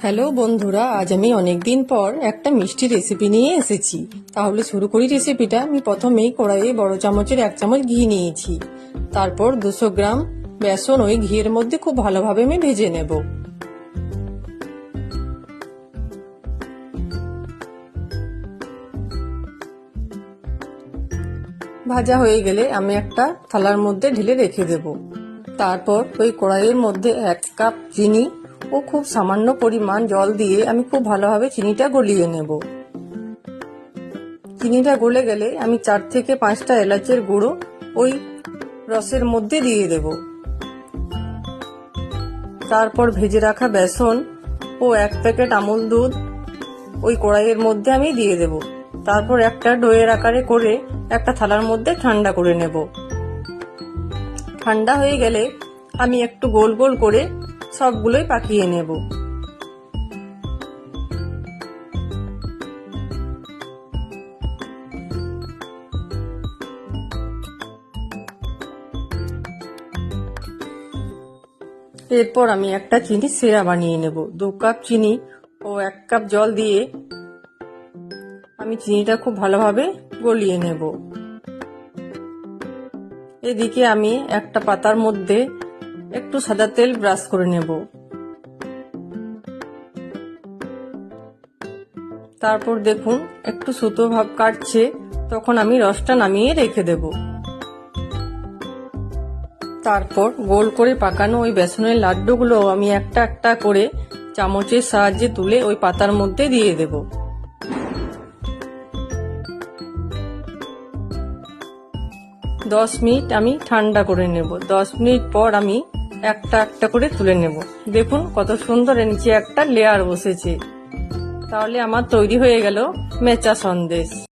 Hello বন্ধুরা, আজ আমি অনেকদিন পর একটা মিষ্টি রেসিপি নিয়ে এসেছি। তাহলে শুরু করি রেসিপিটা। আমি প্রথমেই কড়াইয়ে বড় চামচের 1 চামচ ঘি নিয়েছি। তারপর 200 গ্রাম বেসন ওই ঘিয়ের মধ্যে খুব ভালোভাবে আমি ভেজে নেব। ভাজা হয়ে গেলে আমি একটা থালার মধ্যে ঢেলে রেখে দেব। তারপর ওই কড়াইয়ের মধ্যে 1 কাপ চিনি ও খুব সামান্য পরিমাণ জল দিয়ে আমি খুব ভালোভাবে চিনিটা গলিয়ে নেব। চিনিটা গলে গেলে আমি 4 থেকে 5টা এলাচের গুঁড়ো ওই রসের মধ্যে দিয়ে দেব। তারপর ভেজে রাখা বেসন ও 1 প্যাকেট আমুল দুধ ওই কড়াইয়ের মধ্যে আমি দিয়ে দেব। তারপর একটা ডোয়ের আকারে করে একটা থালার মধ্যে ঠান্ডা করে নেব। ঠান্ডা হয়ে গেলে আমি একটু গোল গোল করে সবগুলোই পাকিয়ে নেব। এরপর আমি একটা চিনি সিরা বানিয়ে নেব। 2 কাপ চিনি ও 1 কাপ জল দিয়ে আমি চিনিটা খুব ভালোভাবে গলিয়ে নেব। এদিকে আমি একটা পাতার মধ্যে একটু সাদা তেল ব্রাশ করে নেব। তারপর দেখুন একটু সুতো ভাব কাটছে, তখন আমি রসটা নামিয়ে রেখে দেব। তারপর গোল করে পাকানো ওই বেসনের লাড্ডুগুলো আমি একটা একটা করে চামচের সাহায্যে তুলে ওই পাতার মধ্যে দিয়ে দেব। দশ মিনিট আমি ঠান্ডা করে নেব। 10 মিনিট পর আমি একটা একটা করে তুলে নেব। দেখুন কত সুন্দর নিচে একটা লেয়ার বসেছে। তাহলে আমার তৈরি হয়ে গেল মেচা সন্দেশ।